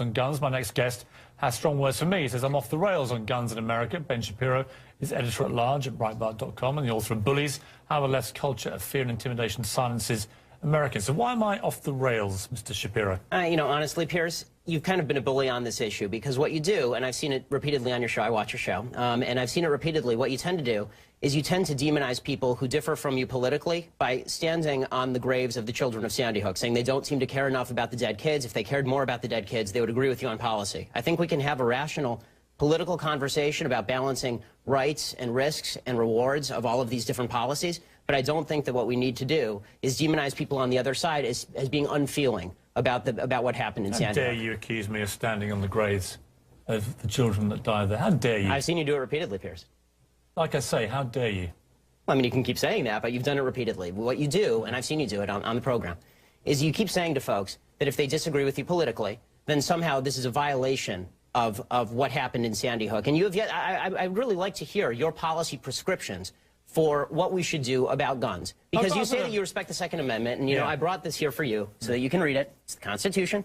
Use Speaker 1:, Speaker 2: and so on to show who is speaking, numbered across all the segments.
Speaker 1: on guns. My next guest has strong words for me. He says, I'm off the rails on guns in America. Ben Shapiro is editor-at-large at Breitbart.com and the author of Bullies, How the Left's Culture of Fear and Intimidation Silences Americans. So why am I off the rails, Mr. Shapiro?
Speaker 2: You know, honestly, Piers, you've kind of been a bully on this issue because what you do, and I've seen it repeatedly on your show, I watch your show, and I've seen it repeatedly, what you tend to do is you tend to demonize people who differ from you politically by standing on the graves of the children of Sandy Hook, saying they don't seem to care enough about the dead kids. If they cared more about the dead kids, they would agree with you on policy. I think we can have a rational political conversation about balancing rights and risks and rewards of all of these different policies, but I don't think that what we need to do is demonize people on the other side as being unfeeling about what happened in Sandy Hook.
Speaker 1: How dare you accuse me of standing on the graves of the children that died there? How dare you?
Speaker 2: I've seen you do it repeatedly, Piers.
Speaker 1: Like I say, how dare you?
Speaker 2: Well, I mean, you can keep saying that, but you've done it repeatedly. What you do, and I've seen you do it on the program, is you keep saying to folks that if they disagree with you politically, then somehow this is a violation of what happened in Sandy Hook. And you have yet, I'd really like to hear your policy prescriptions for what we should do about guns. Because you say that you respect the Second Amendment, and, you know, I brought this here for you so that you can read it. It's the Constitution.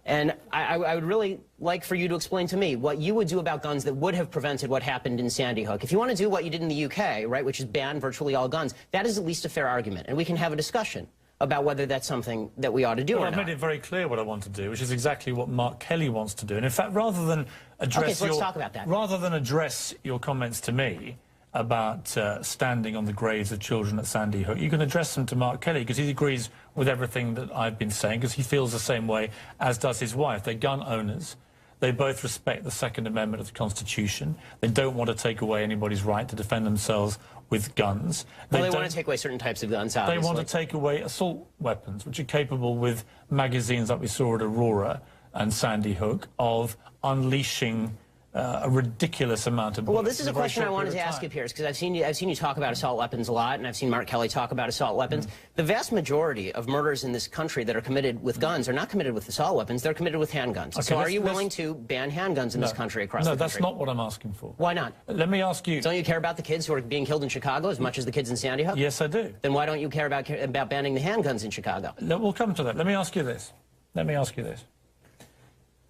Speaker 2: And I would really like for you to explain to me what you would do about guns that would have prevented what happened in Sandy Hook. If you want to do what you did in the UK, right, which is ban virtually all guns, that is at least a fair argument. And we can have a discussion about whether that's something that we ought to do or not.
Speaker 1: I've made it very clear what I want to do, which is exactly what Mark Kelly wants to do. And in fact, rather than address
Speaker 2: let's talk about that.
Speaker 1: Rather than address your comments to me about standing on the graves of children at Sandy Hook, you can address them to Mark Kelly, because he agrees with everything that I've been saying, because he feels the same way, as does his wife. They're gun owners. They both respect the Second Amendment of the Constitution. They don't want to take away anybody's right to defend themselves with guns.
Speaker 2: Well, they want to take away certain types of guns, obviously.
Speaker 1: They want to take away assault weapons, which are capable, with magazines like we saw at Aurora and Sandy Hook, of unleashing a ridiculous amount of bullets.
Speaker 2: Well, this is a question I wanted to ask you, Piers, because I've seen you talk about assault weapons a lot, and I've seen Mark Kelly talk about assault weapons. The vast majority of murders in this country that are committed with guns are not committed with assault weapons, they're committed with handguns. Okay, so are you willing to ban handguns in this country, across the country?
Speaker 1: No, that's not what I'm asking for.
Speaker 2: Why not?
Speaker 1: Let me ask you...
Speaker 2: Don't you care about the kids who are being killed in Chicago as much as the kids in Sandy Hook?
Speaker 1: Yes, I do.
Speaker 2: Then why don't you care about banning the handguns in Chicago?
Speaker 1: We'll come to that. Let me ask you this.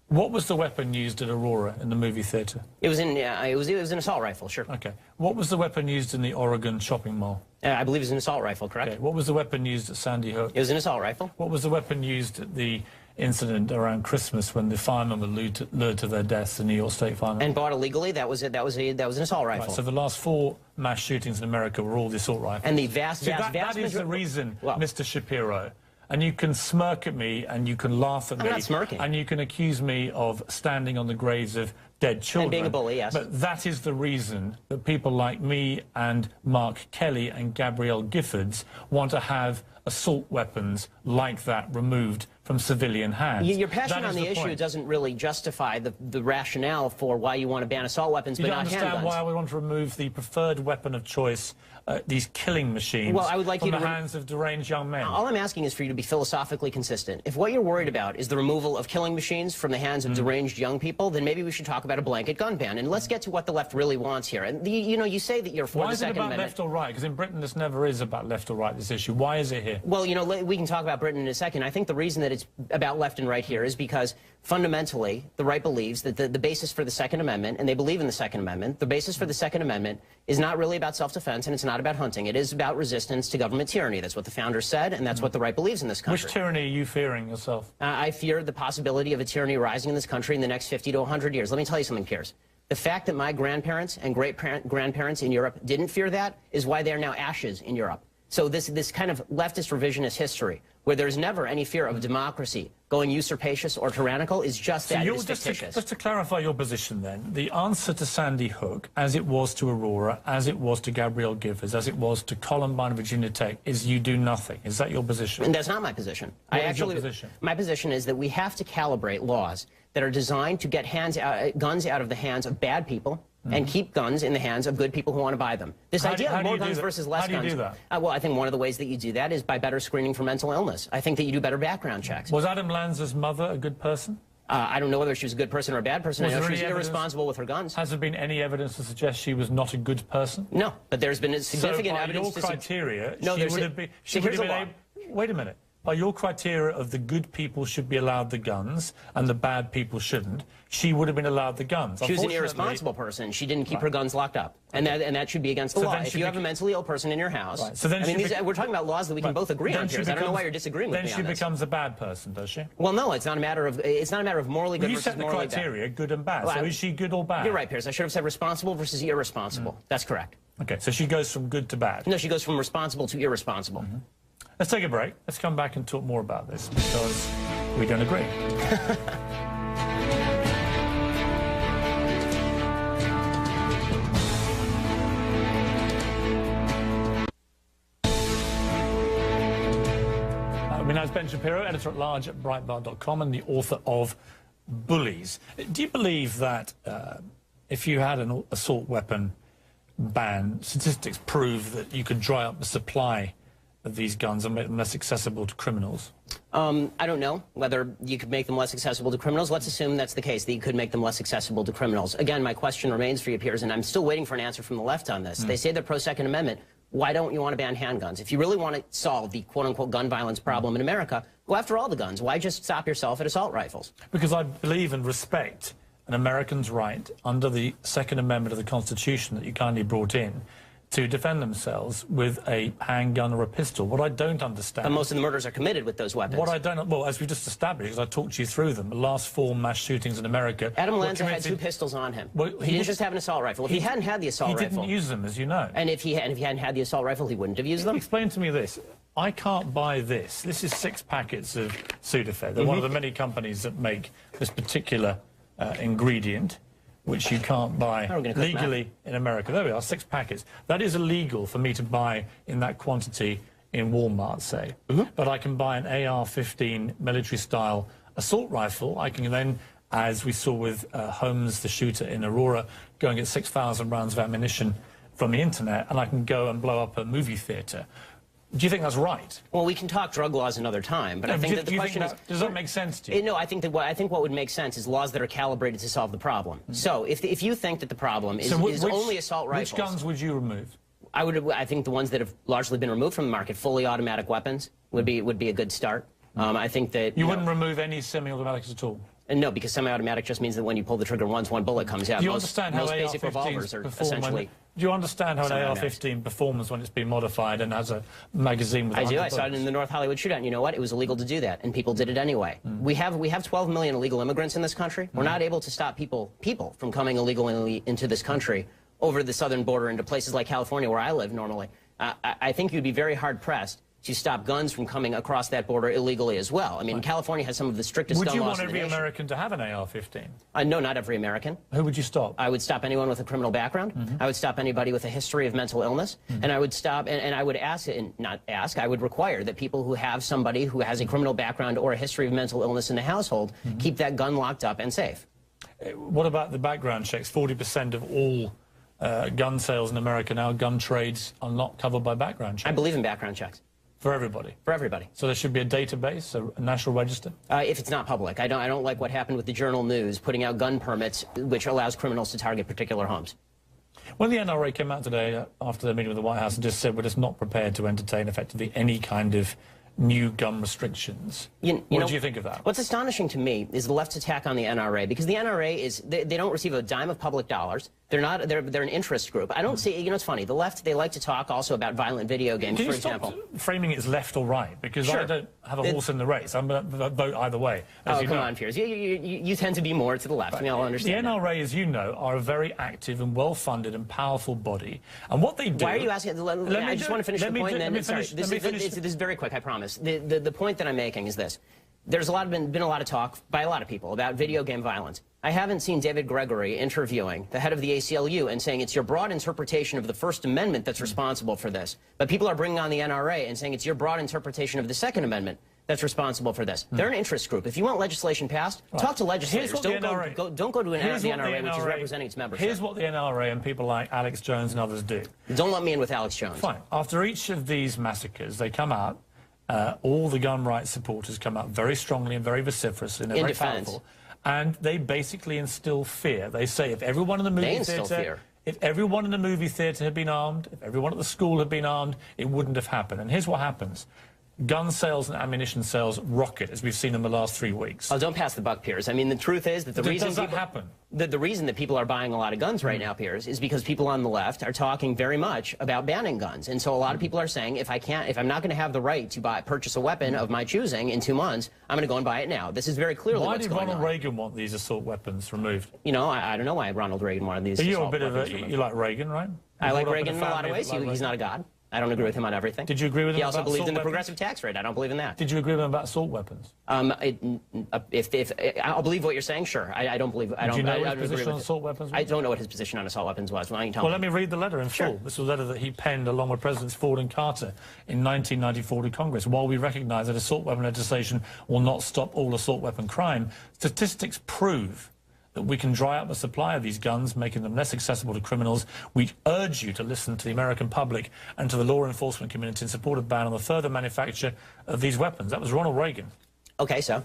Speaker 1: What was the weapon used at Aurora in the movie theatre?
Speaker 2: It was an assault rifle, sure.
Speaker 1: Okay. What was the weapon used in the Oregon shopping mall?
Speaker 2: I believe it was an assault rifle, correct?
Speaker 1: Okay. What was the weapon used at Sandy Hook?
Speaker 2: It was an assault rifle.
Speaker 1: What was the weapon used at the incident around Christmas when the firemen were lured to their deaths, the New York State firemen?
Speaker 2: And bought illegally? That was an assault rifle.
Speaker 1: Right, so the last 4 mass shootings in America were all the assault rifles.
Speaker 2: And the vast
Speaker 1: that is the reason, Mr. Shapiro. And you can smirk at me, and you can laugh at me.
Speaker 2: I'm not smirking.
Speaker 1: And you can accuse me of standing on the graves of dead children.
Speaker 2: And being a bully, yes.
Speaker 1: But that is the reason that people like me and Mark Kelly and Gabrielle Giffords want to have assault weapons like that removed from civilian hands.
Speaker 2: Your passion on the issue doesn't really justify the rationale for why you want to ban assault weapons, but not handguns.
Speaker 1: You don't understand why we want to remove the preferred weapon of choice, these killing machines, from the hands of deranged young men.
Speaker 2: All I'm asking is for you to be philosophically consistent. If what you're worried about is the removal of killing machines from the hands of deranged young people, then maybe we should talk about a blanket gun ban. And let's get to what the left really wants here. And you know, you say that you're for the Second Amendment.
Speaker 1: Why is it about left or right? Because in Britain this never is about left or right, this issue. Why is it here?
Speaker 2: Well, you know, we can talk about Britain in a second. I think the reason that it's about left and right here is because fundamentally the right believes that the basis for the Second Amendment, and they believe in the Second Amendment, the basis for the Second Amendment is not really about self-defense, and it's not about hunting. It is about resistance to government tyranny. That's what the founders said, and that's what the right believes in this country.
Speaker 1: Which tyranny are you fearing yourself?
Speaker 2: I fear the possibility of a tyranny rising in this country in the next 50 to 100 years. Let me tell you something, Piers. The fact that my grandparents and great-grandparents in Europe didn't fear that is why they are now ashes in Europe. So this kind of leftist revisionist history, where there's never any fear of democracy going usurpacious or tyrannical, is just that. It is fictitious.
Speaker 1: Just to clarify your position then, the answer to Sandy Hook, as it was to Aurora, as it was to Gabrielle Giffords, as it was to Columbine, Virginia Tech, is you do nothing. Is that your position?
Speaker 2: And that's not my position.
Speaker 1: What is your position?
Speaker 2: My position is that we have to calibrate laws that are designed to get guns out of the hands of bad people, and keep guns in the hands of good people who want to buy them. This idea of more guns versus less guns.
Speaker 1: How do you do that?
Speaker 2: Well, I think one of the ways that you do that is by better screening for mental illness. I think that you do better background checks.
Speaker 1: Was Adam Lanza's mother a good person?
Speaker 2: I don't know whether she was a good person or a bad person. I know she was irresponsible with her guns.
Speaker 1: Has there been any evidence to suggest she was not a good person?
Speaker 2: No, but there's been significant evidence.
Speaker 1: So by your criteria,
Speaker 2: no,
Speaker 1: she would have been... Wait a minute. by your criteria of the good people should be allowed the guns and the bad people shouldn't, she would have been allowed the guns.
Speaker 2: She was an irresponsible person. She didn't keep her guns locked up. And that should be against the law. If you have a mentally ill person in your house,
Speaker 1: so then
Speaker 2: we're talking about laws that we can both agree on, Piers. I don't know why you're disagreeing with me on this.
Speaker 1: Then she becomes a bad person, does she?
Speaker 2: Well, no, it's not a matter of morally good versus morally bad.
Speaker 1: You set the criteria, good and bad. So is she good or bad?
Speaker 2: You're right, Piers. I should have said responsible versus irresponsible. That's correct.
Speaker 1: Okay, so she goes from good to bad.
Speaker 2: No, she goes from responsible to irresponsible.
Speaker 1: Let's take a break. Let's come back and talk more about this because we don't agree. Now it's Ben Shapiro, editor-at-large at Breitbart.com and the author of Bullies. Do you believe that if you had an assault weapon ban, statistics prove that you could dry up the supply of these guns and make them less accessible to criminals?
Speaker 2: I don't know whether you could make them less accessible to criminals. Let's assume that's the case, that you could make them less accessible to criminals. Again, my question remains for you, Piers, and I'm still waiting for an answer from the left on this. They say they're pro-Second Amendment. Why don't you want to ban handguns? If you really want to solve the quote-unquote gun violence problem in America, go after all the guns. Why just stop yourself at assault rifles?
Speaker 1: Because I believe and respect an American's right under the Second Amendment of the Constitution that you kindly brought in to defend themselves with a handgun or a pistol. What I don't understand...
Speaker 2: And most of the murders are committed with those weapons.
Speaker 1: What I don't... Well, as we just established, because I talked you through them, the last 4 mass shootings in America...
Speaker 2: Adam Lanza had 2 pistols on him.
Speaker 1: Well,
Speaker 2: he didn't just have an assault rifle. If he hadn't had the assault rifle...
Speaker 1: He didn't use them, as you know.
Speaker 2: And if he hadn't had the assault rifle, he wouldn't have used them?
Speaker 1: Explain to me this. I can't buy this. This is 6 packets of Sudafed. They're one of the many companies that make this particular ingredient, which you can't buy legally in America. There we are, 6 packets. That is illegal for me to buy in that quantity in Walmart, say. But I can buy an AR-15 military-style assault rifle. I can then, as we saw with Holmes, the shooter in Aurora, go and get 6,000 rounds of ammunition from the internet, and I can go and blow up a movie theatre. Do you think that's right?
Speaker 2: Well, we can talk drug laws another time, but I think that the question is...
Speaker 1: Does that make sense to you?
Speaker 2: No, I think what would make sense is laws that are calibrated to solve the problem. So if you think that the problem is only assault rifles...
Speaker 1: Which guns would you remove?
Speaker 2: I think the ones that have largely been removed from the market, fully automatic weapons, would be a good start. I think that...
Speaker 1: You wouldn't remove any semi-automatics at all?
Speaker 2: No, because semi-automatic just means that when you pull the trigger once, 1 bullet comes out.
Speaker 1: Do you understand how
Speaker 2: basic revolvers are essentially...
Speaker 1: Do you understand how an AR-15 performs when it's been modified and has a magazine with...
Speaker 2: I do. I saw it in the North Hollywood shootout. And you know what? It was illegal to do that, and people did it anyway. We have 12 million illegal immigrants in this country. We're not able to stop people from coming illegally into this country over the southern border into places like California, where I live normally. I think you'd be very hard-pressed to stop guns from coming across that border illegally as well. I mean, California has some of the strictest gun laws in the nation.
Speaker 1: Would you want every American to have an AR-15?
Speaker 2: No, not every American.
Speaker 1: Who would you stop?
Speaker 2: I would stop anyone with a criminal background. I would stop anybody with a history of mental illness. And I would stop, and I would ask, and not ask, I would require that people who have somebody who has a criminal background or a history of mental illness in the household keep that gun locked up and safe.
Speaker 1: What about the background checks? 40% of all gun sales in America now, gun trades, are not covered by background checks.
Speaker 2: I believe in background checks.
Speaker 1: For everybody? For everybody. So there should be a database, a national register?
Speaker 2: If it's not public. I don't like what happened with the Journal News putting out gun permits, which allows criminals to target particular homes.
Speaker 1: When the NRA came out today after their meeting with the White House and just said we're just not prepared to entertain effectively any kind of new gun restrictions. What do you think of that?
Speaker 2: What's astonishing to me is the left's attack on the NRA, because the NRA is, they don't receive a dime of public dollars. They're an interest group. I don't see, it's funny, the left, they like to talk also about violent video games, for example.
Speaker 1: Stop framing it as left or right? Because I don't have a horse in the race. I'm going to vote either way.
Speaker 2: Come on, Piers. You tend to be more to the left. I mean, I'll understand.
Speaker 1: The NRA, as you know, are a very active and well-funded and powerful body. And what they do...
Speaker 2: Why are you asking? I just want to finish the point. This is very quick, I promise. The point that I'm making is this. There's been a lot of talk by a lot of people about video game violence. I haven't seen David Gregory interviewing the head of the ACLU and saying it's your broad interpretation of the First Amendment that's responsible for this. But people are bringing on the NRA and saying it's your broad interpretation of the Second Amendment that's responsible for this. They're an interest group. If you want legislation passed, talk to legislators. Don't go to the NRA, which is representing its membership.
Speaker 1: Here's what the NRA and people like Alex Jones and others do.
Speaker 2: Don't let me in with Alex Jones.
Speaker 1: Fine. After each of these massacres, they come out, all the gun rights supporters come out very strongly and very vociferously, and they're very powerful. And they basically instill fear. They say if everyone in the movie theatre... If everyone in the movie theatre had been armed, if everyone at the school had been armed, it wouldn't have happened. And here's what happens. gun sales and ammunition sales rocket, as we've seen in the last 3 weeks.
Speaker 2: Oh, don't pass the buck, Piers. I mean, the truth is that the reason the reason that people are buying a lot of guns right now, Piers, is because people on the left are talking very much about banning guns. And so a lot of people are saying, if I'm not going to have the right to purchase a weapon of my choosing in 2 months, I'm going to go and buy it now. This is very clearly what's going on.
Speaker 1: Why did Ronald Reagan want these assault weapons removed?
Speaker 2: You know, I don't know why Ronald Reagan wanted these assault weapons removed.
Speaker 1: You like Reagan, right?
Speaker 2: I like Reagan in a lot of ways. He's not a god. I don't agree with him on everything.
Speaker 1: Did you agree with him?
Speaker 2: He also believed in the
Speaker 1: weapons?
Speaker 2: progressive tax rate. I don't believe in that.
Speaker 1: Did you agree with him about assault weapons?
Speaker 2: If I'll believe what you're saying, sure. I don't believe. I don't.
Speaker 1: Do you know
Speaker 2: I
Speaker 1: what
Speaker 2: don't
Speaker 1: his position
Speaker 2: agree
Speaker 1: on
Speaker 2: with
Speaker 1: assault weapons was?
Speaker 2: I don't know what his position on assault weapons was. Why don't you tell me?
Speaker 1: Well, let me read the letter in full. This was a letter that he penned along with Presidents Ford and Carter in 1994 to Congress. While we recognise that assault weapon legislation will not stop all assault weapon crime, statistics prove that we can dry up the supply of these guns, making them less accessible to criminals. We urge you to listen to the American public and to the law enforcement community in support of ban on the further manufacture of these weapons. That was Ronald Reagan.
Speaker 2: Okay, so? I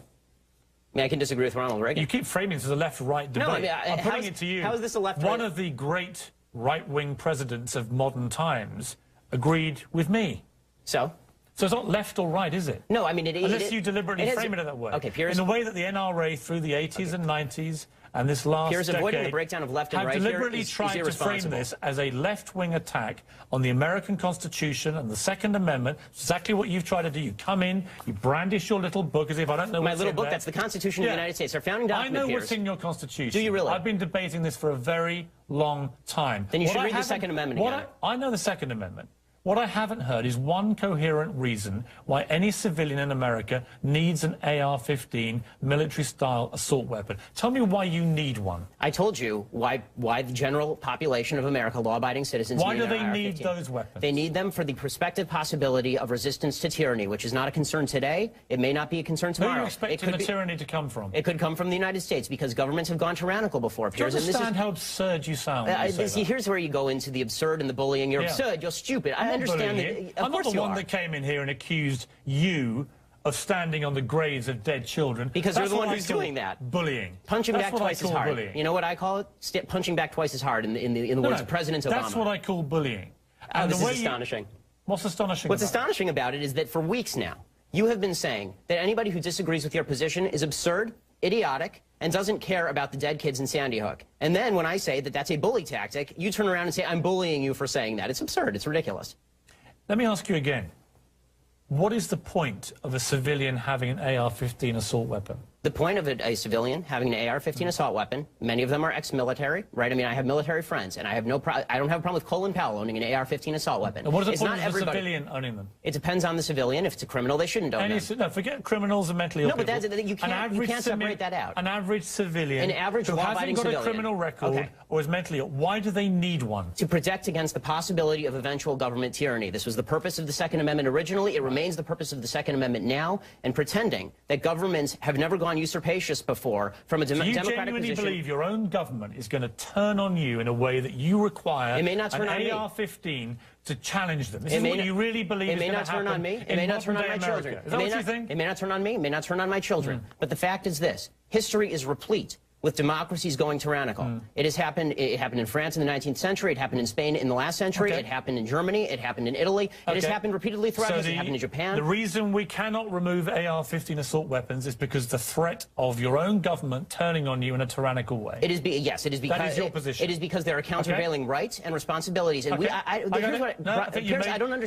Speaker 2: mean, I can disagree with Ronald Reagan.
Speaker 1: You keep framing this as a left-right debate.
Speaker 2: No, I mean,
Speaker 1: I'm putting it to you.
Speaker 2: How is this a left-right?
Speaker 1: One of the great right-wing presidents of modern times agreed with me.
Speaker 2: So?
Speaker 1: So it's not left or right, is it?
Speaker 2: No, I mean...
Speaker 1: Unless you deliberately frame it that way.
Speaker 2: Okay, Piers...
Speaker 1: In the way that the NRA through the 80s and 90s and this last
Speaker 2: Piers,
Speaker 1: decade
Speaker 2: avoiding the breakdown of left and right
Speaker 1: have deliberately
Speaker 2: here
Speaker 1: tried to frame this as a left-wing attack on the American Constitution and the Second Amendment. Exactly what you've tried to do. You come in, you brandish your little book as if I don't know what's in there.
Speaker 2: My little book, that's the Constitution of the United States, our founding document,
Speaker 1: I know
Speaker 2: Piers.
Speaker 1: what's in your Constitution.
Speaker 2: Do you really?
Speaker 1: I've been debating this for a very long time.
Speaker 2: Then you should read the Second Amendment again.
Speaker 1: I know the Second Amendment. What I haven't heard is one coherent reason why any civilian in America needs an AR-15 military-style assault weapon. Tell me why you need one.
Speaker 2: I told you why the general population of America, law-abiding citizens,
Speaker 1: why do they need those weapons?
Speaker 2: They need them for the prospective possibility of resistance to tyranny, which is not a concern today. It may not be a concern tomorrow.
Speaker 1: Who are you expecting the tyranny to come from?
Speaker 2: It could come from the United States because governments have gone tyrannical before.
Speaker 1: Do you understand how absurd you sound when you say that?
Speaker 2: Here's where you go into the absurd and the bullying. You're absurd. You're stupid. I understand that.
Speaker 1: I'm not the one that came in here and accused you of standing on the graves of dead children.
Speaker 2: Because you're the one who's doing that.
Speaker 1: Bullying.
Speaker 2: Punching back twice as hard.
Speaker 1: Bullying.
Speaker 2: You know what I call it? Punching back twice as hard in the words of President Obama.
Speaker 1: That's what I call bullying.
Speaker 2: And this is astonishing.
Speaker 1: What's astonishing
Speaker 2: What's astonishing about it is that for weeks now, you have been saying that anybody who disagrees with your position is absurd, idiotic, and doesn't care about the dead kids in Sandy Hook. And then when I say that that's a bully tactic, you turn around and say, I'm bullying you for saying that. It's absurd. It's ridiculous.
Speaker 1: Let me ask you again. What is the point of a civilian having an AR-15 assault weapon?
Speaker 2: The point of a civilian having an AR-15 assault weapon, many of them are ex-military, right? I mean, I have military friends, and I don't have a problem with Colin Powell owning an AR-15 assault weapon.
Speaker 1: And what is the point of a civilian owning them?
Speaker 2: It depends on the civilian. If it's a criminal, they shouldn't own them.
Speaker 1: No, forget criminals and mentally ill people.
Speaker 2: No, but you can't separate that out.
Speaker 1: An average civilian who hasn't got a criminal record or is mentally ill, why do they need one?
Speaker 2: To protect against the possibility of eventual government tyranny. This was the purpose of the Second Amendment originally. It remains the purpose of the Second Amendment now. And pretending that governments have never gone usurpacious before from a democratic position.
Speaker 1: Do you genuinely believe your own government is going to turn on you in a way that you require an AR-15 to challenge them? This is what you really believe is going to happen.
Speaker 2: It may not turn on me. It may not turn on my children.
Speaker 1: Is that what you think?
Speaker 2: It may not turn on me. It may not turn on my children. But the fact is this. History is replete with democracies going tyrannical. It has happened. It happened in France in the 19th century. It happened in Spain in the last century. It happened in Germany. It happened in Italy. It has happened repeatedly throughout history. It happened in Japan.
Speaker 1: The reason we cannot remove AR-15 assault weapons is because the threat of your own government turning on you in a tyrannical way.
Speaker 2: It is yes. It is because
Speaker 1: that is your position.
Speaker 2: It is because there are countervailing rights and responsibilities. And Piers, I don't understand.